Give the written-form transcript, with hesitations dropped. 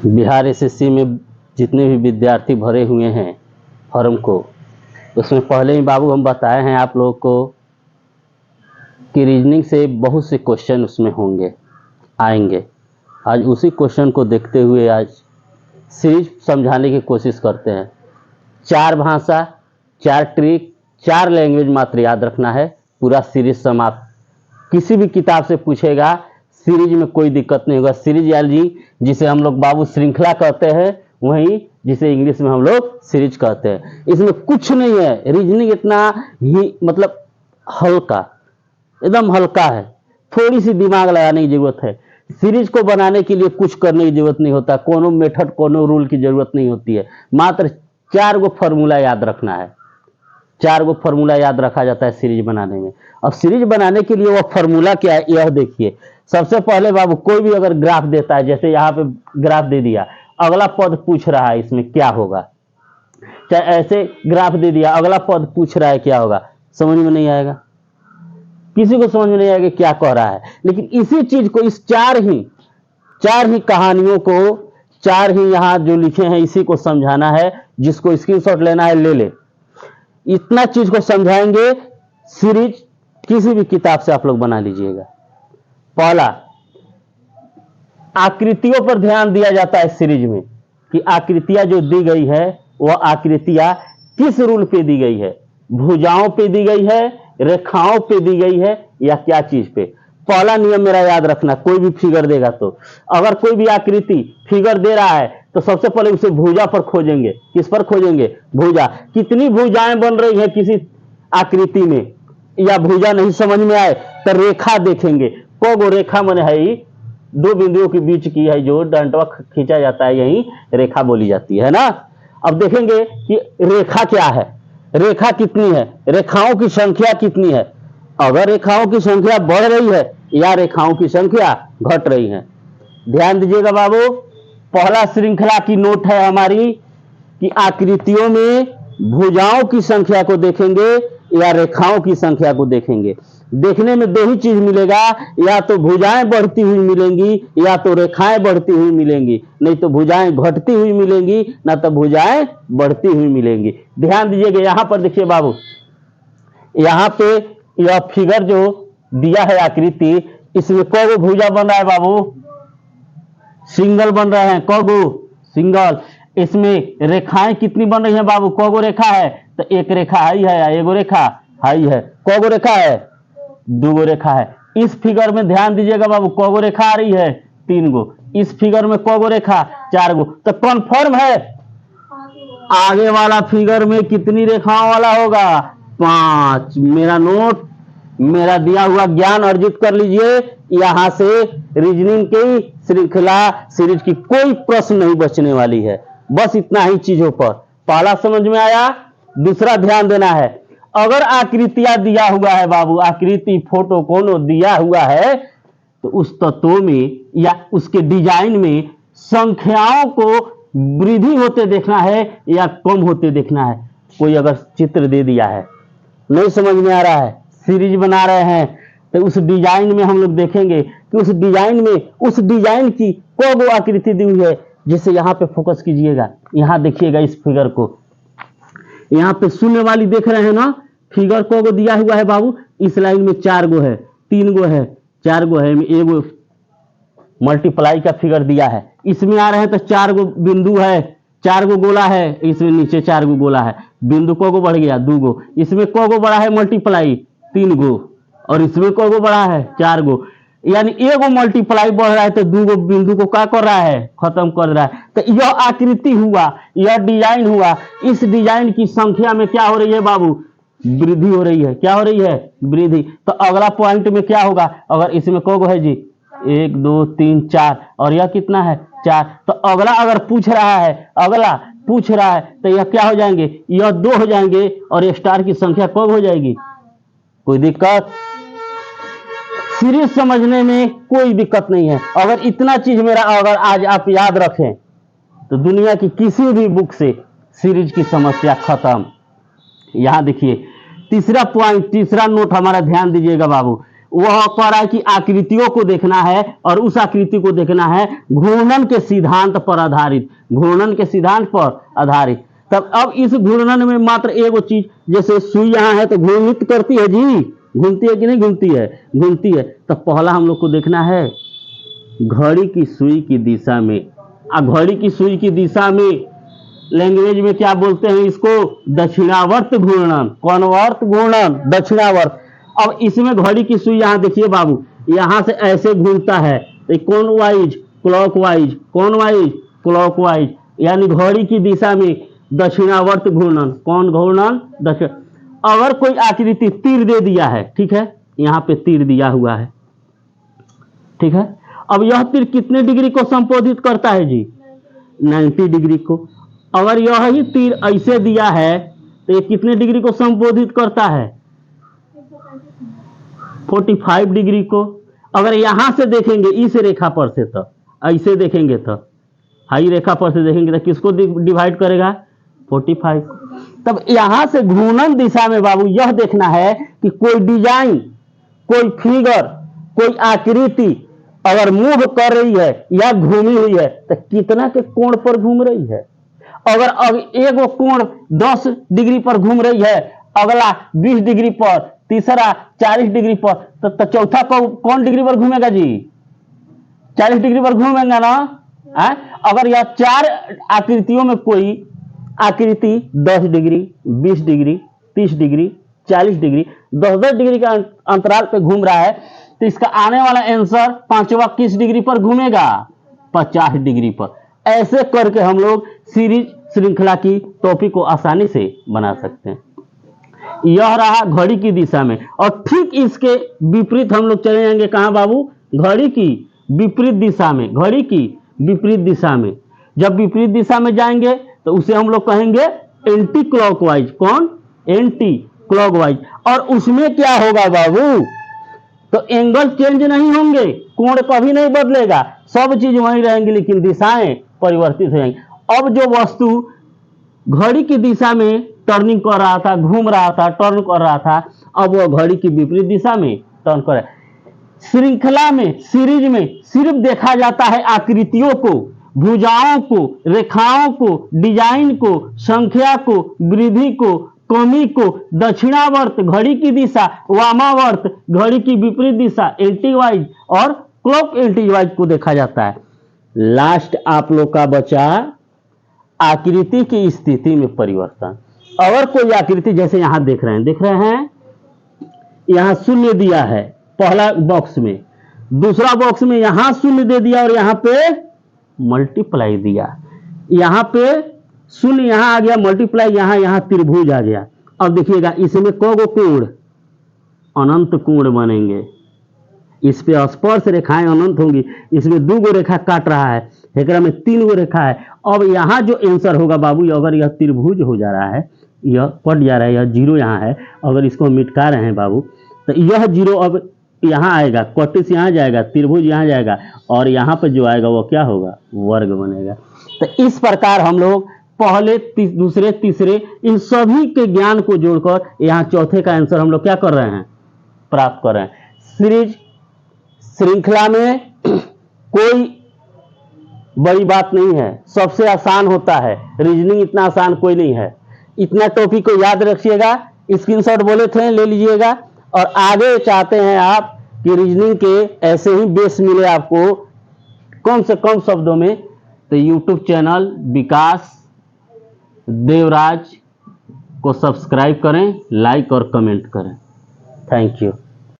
Bihar SSC में जितने भी विद्यार्थी भरे हुए हैं फॉर्म को, उसमें पहले ही बाबू हम बताए हैं आप लोगों को कि रीजनिंग से बहुत से क्वेश्चन उसमें होंगे, आएंगे। आज उसी क्वेश्चन को देखते हुए आज सीरीज समझाने की कोशिश करते हैं। 4 भाषा, 4 ट्रिक, 4 लैंग्वेज मात्र याद रखना है, पूरा सीरीज समाप्त। किसी भी किताब से पूछेगा, सीरीज में कोई दिक्कत नहीं होगा। सीरीज यानी जिसे हम लोग बाबू श्रृंखला कहते हैं, वहीं जिसे इंग्लिश में हम लोग सीरीज कहते हैं। इसमें कुछ नहीं है, रीजनिंग इतना ही मतलब हल्का, एकदम हल्का है, थोड़ी सी दिमाग लगाने की जरूरत है। सीरीज को बनाने के लिए कुछ करने की जरूरत नहीं होता, कोनो मेथड कोनो रूल की जरूरत नहीं होती है। मात्र 4 गो फॉर्मूला याद रखना है, 4 गो फॉर्मूला याद रखा जाता है सीरीज बनाने में। अब सीरीज बनाने के लिए वो फॉर्मूला क्या है, यह देखिए। सबसे पहले बाबू कोई भी अगर ग्राफ देता है, जैसे यहाँ पे ग्राफ दे दिया, अगला पद पूछ रहा है इसमें क्या होगा, चाहे ऐसे ग्राफ दे दिया, अगला पद पूछ रहा है क्या होगा, समझ में नहीं आएगा, किसी को समझ में नहीं आएगा क्या कह रहा है। लेकिन इसी चीज को, इस चार ही कहानियों को, 4 ही यहाँ जो लिखे हैं, इसी को समझाना है। जिसको स्क्रीनशॉट लेना है ले ले। इतना चीज को समझाएंगे, सीरीज किसी भी किताब से आप लोग बना लीजिएगा। पहला, आकृतियों पर ध्यान दिया जाता है सीरीज में, कि आकृतियां जो दी गई है वह आकृतियां किस रूल पे दी गई है, भुजाओं पे दी गई है, रेखाओं पे दी गई है, या क्या चीज पे। पहला नियम मेरा याद रखना, कोई भी फिगर देगा तो, अगर कोई भी आकृति फिगर दे रहा है तो सबसे पहले उसे भुजा पर खोजेंगे। किस पर खोजेंगे? भुजा। कितनी भुजाएं बन रही है किसी आकृति में, या भुजा नहीं समझ में आए तो रेखा देखेंगे। को रेखा मन है, 2 बिंदुओं के बीच की है जो डंडवा खींचा जाता है, यही रेखा बोली जाती है ना। अब देखेंगे कि रेखा क्या है, रेखा कितनी है, रेखाओं की संख्या कितनी है। अगर रेखाओं की संख्या बढ़ रही है या रेखाओं की संख्या घट रही है। ध्यान दीजिएगा बाबू, पहला श्रृंखला की नोट है हमारी कि आकृतियों में भुजाओं की संख्या को देखेंगे या रेखाओं की संख्या को देखेंगे। देखने में 2 ही चीज मिलेगा, या तो भुजाएं बढ़ती हुई मिलेंगी या तो रेखाएं बढ़ती हुई मिलेंगी, नहीं तो भुजाएं घटती हुई मिलेंगी ना तो भुजाएं बढ़ती हुई मिलेंगी। ध्यान दीजिएगा, यहां पर देखिए बाबू, यहां पे यह फिगर जो दिया है आकृति, इसमें कौगो भुजा बन रहा है बाबू, सिंगल बन रहे हैं, कौगो सिंगल। इसमें रेखाएं कितनी बन रही हैं बाबू, कौगो रेखा है, तो एक रेखा हाई है या एगो रेखा हाई है। कौगो रेखा है, 2 गो रेखा है। इस फिगर में ध्यान दीजिएगा बाबू, कौगो रेखा आ रही है, 3 गो। इस फिगर में कौगो रेखा, 4 गो। तो कन्फर्म है आगे वाला फिगर में कितनी रेखाओं वाला होगा, 5। मेरा नोट, मेरा दिया हुआ ज्ञान अर्जित कर लीजिए। यहां से रीजनिंग की श्रृंखला सीरीज की कोई प्रश्न नहीं बचने वाली है। बस इतना ही चीजों पर पहला समझ में आया। दूसरा ध्यान देना है, अगर आकृतियां दिया हुआ है बाबू, आकृति फोटो कोनो दिया हुआ है, तो उस तत्वों में या उसके डिजाइन में संख्याओं को वृद्धि होते देखना है या कम होते देखना है। कोई अगर चित्र दे दिया है, नहीं समझ में आ रहा है, सीरीज बना रहे हैं, तो उस डिजाइन में हम लोग देखेंगे कि उस डिजाइन में उस डिजाइन की कौगो आकृति दी हुई है। जिसे यहाँ पे फोकस कीजिएगा, यहाँ देखिएगा इस फिगर को, यहाँ पे शून्य वाली देख रहे हैं ना फिगर, कौगो दिया हुआ है बाबू। इस लाइन में 4 गो है, 3 गो है, 4 गो है, एगो मल्टीप्लाई का फिगर दिया है। इसमें आ रहे हैं तो 4 गो बिंदु है, 4 गो गोला है, इसमें नीचे 4 गो गोला है। बिंदु को बढ़ गया, 2 गो। इसमें को गो बड़ा है मल्टीप्लाई, 3 गो। और इसमें को गो बड़ा है, 4 गो। यानी एगो मल्टीप्लाई बढ़ रहा है तो 2 गो बिंदु को क्या कर रहा है, खत्म कर रहा है। तो यह आकृति हुआ, यह डिजाइन हुआ। इस डिजाइन की संख्या में क्या हो रही है बाबू, वृद्धि हो रही है। क्या हो रही है, वृद्धि। तो अगला पॉइंट में क्या होगा, अगर इसमें को गो है जी, 1 2 3 4, और यह कितना है, 4। तो अगला अगर पूछ रहा है, अगला पूछ रहा है तो यह क्या हो जाएंगे, यह 2 हो जाएंगे, और स्टार की संख्या कब हो जाएगी। कोई दिक्कत, सीरीज समझने में कोई दिक्कत नहीं है। अगर इतना चीज मेरा अगर आज आप याद रखें तो दुनिया की किसी भी बुक से सीरीज की समस्या खत्म। यहां देखिए तीसरा पॉइंट, तीसरा नोट हमारा, ध्यान दीजिएगा बाबू। वह कह रहा है कि आकृतियों को देखना है और उस आकृति को देखना है घूर्णन के सिद्धांत पर आधारित, घूर्णन के सिद्धांत पर आधारित। तब अब इस घूर्णन में मात्र एक चीज, जैसे सुई यहाँ है तो घूर्णित करती है जी, घूमती है कि नहीं घूमती है, घूमती है। तब पहला हम लोग को देखना है घड़ी की सुई की दिशा में। घड़ी की सुई की दिशा में लैंग्वेज में क्या बोलते हैं इसको, दक्षिणावर्त घूर्णन, कौनवर्त घूर्णन, दक्षिणावर्त। अब इसमें घड़ी की सुई यहाँ देखिए बाबू, यहाँ से ऐसे घूमता है तो कौन वाइज, क्लॉकवाइज, कौन वाइज, क्लॉकवाइज, यानी घड़ी की दिशा में दक्षिणावर्त घूर्णन। कौन घूर्णन, दक्षिण। अगर कोई आकृति तीर दे दिया है, ठीक है, यहाँ पे तीर दिया हुआ है, ठीक है। अब यह तीर कितने डिग्री को संबोधित करता है जी, 90 डिग्री को। अगर यह ही तीर ऐसे दिया है तो ये कितने डिग्री को संबोधित करता है, 45 डिग्री को। अगर यहां से देखेंगे इस रेखा पर से, तो ऐसे देखेंगे तो हाई रेखा पर से देखेंगे तो किसको डिवाइड करेगा, 45। तब यहां से घूर्णन दिशा में बाबू यह देखना है कि कोई डिजाइन, कोई फिगर, कोई आकृति अगर मूव कर रही है या घूमी हुई है तो कितना के कोण पर घूम रही है। अगर एक कोण 10 डिग्री पर घूम रही है, अगला 20 डिग्री पर, तीसरा 40 डिग्री पर, तो चौथा कौन डिग्री पर घूमेगा जी, 40 डिग्री पर घूमेगा ना। अगर यह 4 आकृतियों में कोई आकृति 10 degree, 20 degree, 30 degree, 40 degree, 10-10 degree के अंतराल पे घूम रहा है, तो इसका आने वाला आंसर पांचवा किस डिग्री पर घूमेगा, 50 डिग्री पर। ऐसे करके हम लोग सीरीज श्रृंखला की टॉपिक को आसानी से बना सकते हैं। यह रहा घड़ी की दिशा में, और ठीक इसके विपरीत हम लोग चले जाएंगे कहां बाबू, घड़ी की विपरीत दिशा में। घड़ी की विपरीत दिशा में जब विपरीत दिशा में जाएंगे तो उसे हम लोग कहेंगे एंटी क्लॉकवाइज। कौन, एंटी क्लॉकवाइज। और उसमें क्या होगा बाबू, तो एंगल चेंज नहीं होंगे, कोण कभी नहीं बदलेगा, सब चीज वहीं रहेंगी, लेकिन दिशाएं परिवर्तित हो जाएंगी। अब जो वस्तु घड़ी की दिशा में टर्निंग कर रहा था, घूम रहा था, टर्न कर रहा था, अब वह घड़ी की विपरीत दिशा में टर्न कर रहा है। श्रृंखला में, सीरीज में सिर्फ देखा जाता है आकृतियों को, भुजाओं को, रेखाओं को, डिजाइन को, संख्या को, वृद्धि को, कमी को। दक्षिणावर्त घड़ी की दिशा, वामावर्त घड़ी की विपरीत दिशा एंटीवाइज, और क्लॉक एंटीवाइज को देखा जाता है। लास्ट आप लोग का बचा आकृति की स्थिति में परिवर्तन। अगर कोई आकृति जैसे यहां देख रहे हैं, यहां शून्य दिया है पहला बॉक्स में, दूसरा बॉक्स में यहां शून्य दे दिया और यहां पे मल्टीप्लाई दिया, यहां पे शून्य यहां आ गया, मल्टीप्लाई यहां त्रिभुज आ गया। अब देखिएगा इसमें कौगो कोण, अनंत कोण बनेंगे, इस पे स्पर्श रेखाएं अनंत होंगी, इसमें 2 गो रेखा काट रहा है, एकरा में 3 गो रेखा है। अब यहां जो आंसर होगा बाबू, अगर यह त्रिभुज हो जा रहा है, यह कट जा रहा है, यह 0 यहां है, अगर इसको मिटका रहे हैं बाबू, तो यह 0 अब यहां आएगा, क्वटिस यहां जाएगा, त्रिभुज यहां जाएगा, और यहां पर जो आएगा वो क्या होगा, वर्ग बनेगा। तो इस प्रकार हम लोग पहले, दूसरे, तीसरे इन सभी के ज्ञान को जोड़कर यहां चौथे का आंसर हम लोग क्या कर रहे हैं, प्राप्त कर रहे हैं। सीरीज श्रृंखला में कोई बड़ी बात नहीं है, सबसे आसान होता है, रीजनिंग इतना आसान कोई नहीं है। इतना टॉपिक को याद रखिएगा, स्क्रीनशॉट बोले थे ले लीजिएगा, और आगे चाहते हैं आप कि रीजनिंग के ऐसे ही बेस मिले आपको कम से कम शब्दों में, तो यूट्यूब चैनल विकास देवराज को सब्सक्राइब करें, लाइक और कमेंट करें। Thank you.